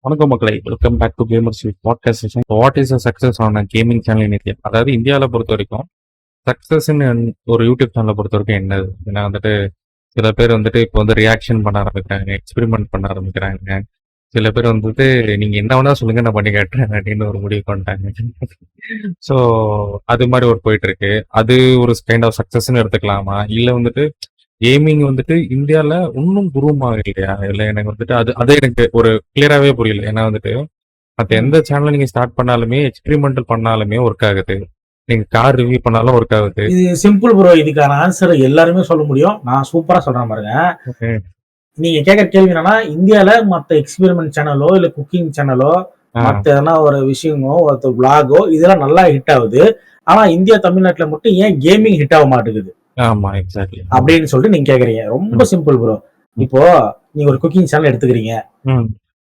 வணக்கம் மக்களே, welcome back to gamers with podcast session. What is a success on a gaming channel in India? அதாவது இந்தியாவில் பொறுத்த வரைக்கும் சக்ஸஸ்ன்னு ஒரு யூடியூப் சேனலை பொறுத்த வரைக்கும் என்னது? ஏன்னா வந்துட்டு சில பேர் வந்துட்டு இப்போ வந்து ரியாக்ஷன் பண்ண ஆரம்பிக்கிறாங்க, எக்ஸ்பெரிமெண்ட் பண்ண ஆரம்பிக்கிறாங்க. சில பேர் வந்துட்டு நீங்க என்ன வேணா சொல்லுங்க, நான் பண்ணி கேட்டுறேன் அப்படின்னு ஒரு முடிவு பண்ணிட்டாங்க. ஸோ அது மாதிரி ஒரு போயிட்டு இருக்கு. அது ஒரு கைண்ட் ஆஃப் சக்ஸஸ்ன்னு எடுத்துக்கலாமா? இல்லை வந்துட்டு கேமிங் வந்துட்டு இந்தியாவில் இன்னும் குரூமாக இல்லையா? இல்லை எனக்கு வந்துட்டு அது எனக்கு ஒரு கிளியராகவே புரியல. ஏன்னா வந்துட்டு மற்ற எந்த சேனல் நீங்க ஸ்டார்ட் பண்ணாலுமே எக்ஸ்பெரிமெண்டல் பண்ணாலுமே ஒர்க் ஆகுது. நீங்க கார் ரிவ்யூ பண்ணாலும் ஒர்க் ஆகுது. இது சிம்பிள் ப்ரோ. இதுக்கான ஆன்சர் எல்லாருமே சொல்ல முடியும். நான் சூப்பரா சொல்றேன் பாருங்க. நீங்க கேட்கற கேள்வி என்னன்னா, இந்தியால மத்த எக்ஸ்பெரிமெண்ட் சேனலோ இல்ல குக்கிங் சேனலோ மத்த எதனா ஒரு விஷயமோ ஒரு விளாகோ இதெல்லாம் நல்லா ஹிட் ஆகுது. ஆனா இந்தியா தமிழ்நாட்டுல மட்டும் ஏன் கேமிங் ஹிட் ஆக மாட்டேங்குது ஆமா, எக்ஸாக்ட்லி அப்படின்னு சொல்லிட்டு நீங்க கேக்குறீங்க. ரொம்ப சிம்பிள் ப்ரோ. இப்போ நீங்க ஒரு குக்கிங் சேனல் எடுத்துக்கிறீங்க,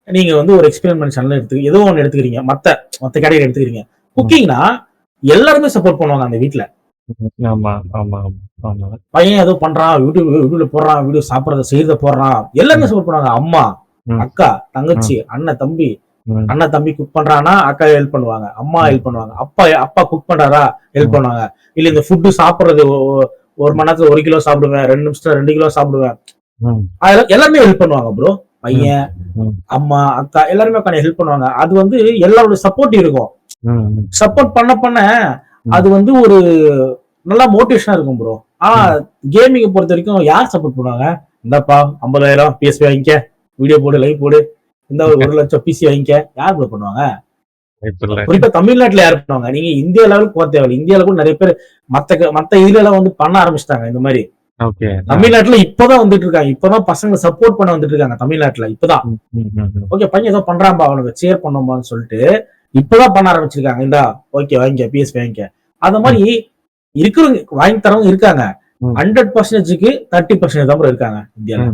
நீங்க வந்து ஒரு எக்ஸ்பெரிமெண்ட் சேனல் ஏதோ ஒன்னு எடுத்துக்கிறீங்க, மத்த கேட்டகரி எடுத்துக்கிறீங்க. குக்கிங்னா எல்லாருமே சப்போர்ட் பண்ணுவாங்க அந்த வீட்டுல. பையன் ஏதோ பண்றான், யூடியூப்ல போடுறான், வீடியோ சாப்பிடறத செய்யறத போடுறான், எல்லாருமே சப்போர்ட் பண்ணுவாங்க. அம்மா, அக்கா, தங்கச்சி, அண்ணன், தம்பி. அண்ணன் தம்பி குக் பண்றானா அக்கா ஹெல்ப் பண்ணுவாங்க, அம்மா ஹெல்ப் பண்ணுவாங்க, அப்பா குக் பண்றாரா ஹெல்ப் பண்ணுவாங்க. இல்ல இந்த ஃபுட்டு சாப்பிடுறது ஒரு மணி நேரத்துல 1 கிலோ சாப்பிடுவேன், 2 நிமிஷத்துல 2 கிலோ சாப்பிடுவேன், அதெல்லாம் எல்லாருமே ஹெல்ப் பண்ணுவாங்க ப்ரோ. பையன், அம்மா, அக்கா எல்லாருமே உட்காந்து ஹெல்ப் பண்ணுவாங்க. அது வந்து எல்லாரோட சப்போர்ட் இருக்கும். சப்போர்ட் பண்ண அது வந்து ஒரு நல்லா மோட்டிவேஷனா இருக்கும் ப்ரோ. ஆனா கேமிங் பொறுத்த வரைக்கும் யார் சப்போர்ட் பண்ணுவாங்க? இந்தப்பா 50,000 பிஎஸ்பி வாங்கிக்க, வீடியோ போடு, லைவ் போடு, இந்த 1 லட்சம் பிசி வாங்கிக்க, யார் ப்ரோ பண்ணுவாங்க? குறிப்பா தமிழ்நாட்டுல யார் பண்ணுவாங்க? நீங்க இந்தியா லெவலுக்கு போக தேவையில்லை. இந்தியால கூட நிறைய பேர் மத்த இதுல எல்லாம் வந்து பண்ண ஆரம்பிச்சிட்டாங்க இந்த மாதிரி. தமிழ்நாட்டுல இப்பதான் வந்துட்டு இருக்காங்க. இப்பதான் பசங்க சப்போர்ட் பண்ண வந்துட்டு இருக்காங்க தமிழ்நாட்டுல. இப்பதான் ஓகே பையன் ஏதோ பண்றான்பா, அவனுக்கு ஷேர் பண்ணோமான்னு சொல்லிட்டு இப்பதான் பண்ண ஆரம்பிச்சிருக்காங்க. இந்தா ஓகே வாங்கிக்க, பிஎஸ்பி வாங்கிக்க. அந்த மாதிரி இருக்கிறவங்க வாங்கி தரவங்க இருக்காங்க. 100%க்கு 30% தான் இருக்காங்க இந்தியால.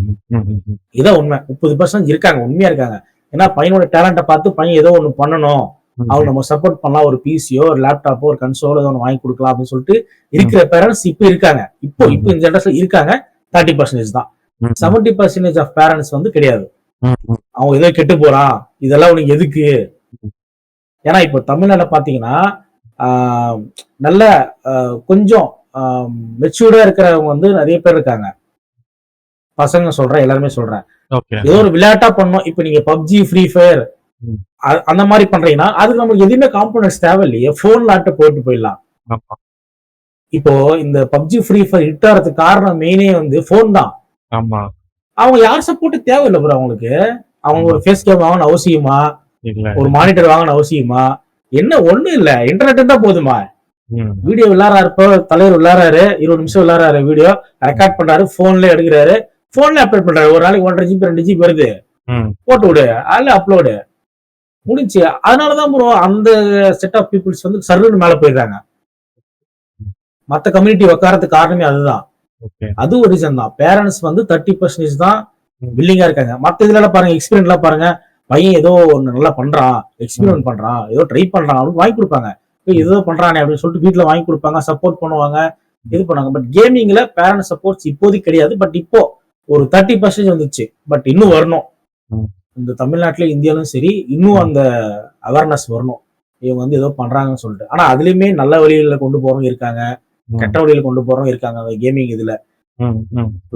இதான் உண்மை. 30% இருக்காங்க, உண்மையா இருக்காங்க. ஏன்னா பையனோட டேலண்ட்டை பார்த்து பையன் ஏதோ ஒண்ணு பண்ணணும், அவங்க நம்ம சப்போர்ட் பண்ணலாம், ஒரு பிசியோ ஒரு லேப்டாப்போ ஒரு கன்சோலோ ஏதோ ஒன்று வாங்கி கொடுக்கலாம் அப்படின்னு சொல்லிட்டு இருக்கிற பேரண்ட்ஸ் இப்ப இருக்காங்க. இப்போ இந்த ஜெனரேஷன் இருக்காங்க. 30% தான். 70% ஆஃப் பேரண்ட்ஸ் வந்து கிடையாது. அவங்க ஏதோ கெட்டு போறான், இதெல்லாம் உனக்கு எதுக்கு? ஏன்னா இப்போ தமிழ்நாடுல பாத்தீங்கன்னா நல்ல கொஞ்சம் மெச்சூர்டா இருக்கிறவங்க வந்து நிறைய பேர் இருக்காங்க. பசங்க சொல்றேன், எல்லாருமே சொல்றேன். ஏதோ ஒரு விளையாட்டா பண்ணோம். இப்ப நீங்க பப்ஜி, ஃப்ரீ ஃபயர் அந்த மாதிரி பண்றீங்கன்னா அதுக்கு நமக்கு எதுவுமே காம்போனன்ட்ஸ் தேவை இல்லையே. போன்ல ஆட்டு போயிட்டு போயிடலாம். இப்போ இந்த பப்ஜி, ஃப்ரீ ஃபயர் ஹிட் ஆகிறதுக்கு காரணம் மெயினே வந்து போன் தான். அவங்க யார் சப்போர்ட் தேவையில்லை ப்ரோ. அவங்களுக்கு அவங்க ஒரு ஃபேஸ் கேம் வாங்கணும் அவசியமா? ஒரு மானிட்டர் வாங்கணும் அவசியமா? என்ன ஒண்ணு இல்ல, இன்டர்நெட் தான் போதுமா? வீடியோ விளையாடுறாரு, இப்போ தலைவர் விளையாடுறாரு, 20 நிமிஷம் விளையாடுறாரு, வீடியோ ரெக்கார்ட் பண்றாரு, போன்ல எடுக்கிறாரு, போன்ல அப்லோட் பண்றாரு. ஒரு நாளைக்கு 1.5 GB 2 GB வருது, போட்டு விடு, அதுல அப்லோடு முடிஞ்சு. அதனாலதான் ப்ரோ அந்த செட் ஆஃப் பீப்புள்ஸ் வந்து சர்வன் மேல போயிடுறாங்க. மத்த கம்யூனிட்டி உட்காரத்துக்கு காரணமே அதுதான். அது ஒரு ரீசன் தான். பேரண்ட்ஸ் வந்து 30% தான் வில்லிங்கா இருக்காங்க. மத்த இதுல எல்லாம் பாருங்க, எக்ஸ்பீரியன்ஸ் எல்லாம் பாருங்க, பையன் ஏதோ ஒண்ணு நல்லா பண்றான், எக்ஸ்பெரிமெண்ட் பண்றான், ஏதோ ட்ரை பண்றான் அப்படின்னு வாங்கி கொடுப்பாங்க. ஏதோ பண்றானே அப்படின்னு சொல்லிட்டு வீட்டுல வாங்கி கொடுப்பாங்க, சப்போர்ட் பண்ணுவாங்க, இது பண்ணுவாங்க. பட் கேமிங்ல பேரண்ட் சப்போர்ட்ஸ் இப்போதைக்கு கிடையாது. பட் இப்போ ஒரு 30% வந்துச்சு. பட் இன்னும் வரணும். இந்த தமிழ்நாட்டுல இந்தியாலும் சரி, இன்னும் அந்த அவேர்னஸ் வரணும், இவங்க வந்து ஏதோ பண்றாங்கன்னு சொல்லிட்டு. ஆனா அதுலயுமே நல்ல வழியில கொண்டு போறவங்க இருக்காங்க, கெட்ட வழியில கொண்டு போறவங்க இருக்காங்க. அந்த கேமிங் இதுல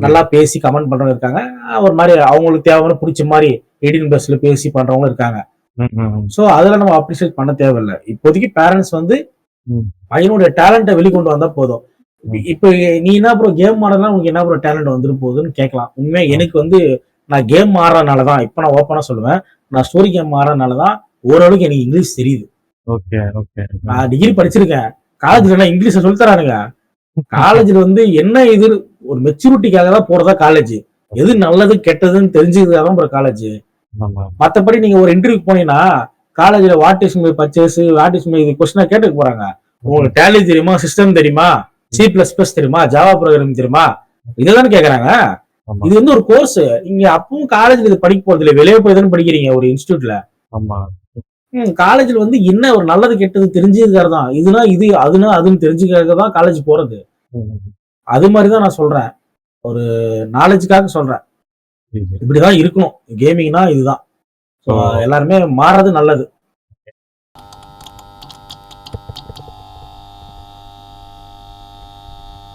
நல்லா பேசி கமெண்ட் பண்றவங்க இருக்காங்க, ஒரு மாதிரி அவங்களுக்கு தேவையான பிடிச்ச மாதிரி 18+ பேசி பண்றவங்க இருக்காங்க. சோ அதுல நம்ம அப்ரிஷியேட் பண்ண தேவையில்லை. இப்போதைக்கு பேரண்ட்ஸ் வந்து பையனுடைய டேலண்ட்டை வெளிக்கொண்டு வந்தா போதும். இப்ப நீ என்ன ப்ரோ கேம் ஆடுறதுனா உங்களுக்கு என்ன ப்ரோ டேலண்ட் வந்துட்டு போகுதுன்னு கேட்கலாம். உண்மையா எனக்கு வந்து நான் கேம் ஆடுறதுனாலதான், இப்ப நான் ஓப்பனா சொல்லுவேன், நான் ஸ்டோரி கேம் ஆடுறதுனாலதான் ஓரளவுக்கு எனக்கு இங்கிலீஷ் தெரியுது. நான் டிகிரி படிச்சிருக்கேன், காலேஜ்ல இங்கிலீஷ் சொல்லி தரானுங்க. காலேஜ்ல வந்து என்ன இது ஒரு மெச்சூரிட்டிக்காக தான் போறதா காலேஜ். எது நல்லது கெட்டதுன்னு தெரிஞ்சுக்கிறதுக்காக போற காலேஜ். மத்தபடி நீங்க ஒரு இன்டர்வியூ போனீங்கன்னா காலேஜ்ல what is my purchase, what is my கொஸ்டினா கேட்டுக்க போறாங்க. உங்களுக்கு டேலி தெரியுமா, சிஸ்டம் தெரியுமா, C++ தெரியுமா, ஜாவா ப்ரோக்ராமிங் தெரியுமா, இதெல்லாம் கேக்குறாங்க. இது வந்து ஒரு கோர்ஸ். இங்க அப்பவும் காலேஜ்ல இது படிக்க போறது இல்லை, வெளியே போய் தானே படிக்கிறீங்க ஒரு இன்ஸ்டியூட்ல. காலேஜ்ல வந்து என்ன ஒரு நல்லது கெட்டது தெரிஞ்சுக்கிறது தான். இதுனா இது, அதுனா அதுன்னு தெரிஞ்சுக்கிறதுக்கு தான் காலேஜ் போறது. அது மாதிரிதான் நான் சொல்றேன், ஒரு நாலேஜுக்காக சொல்றேன். இப்படிதான் இருக்கணும் கேமிங்னா, இதுதான். எல்லாருமே மாறது நல்லது.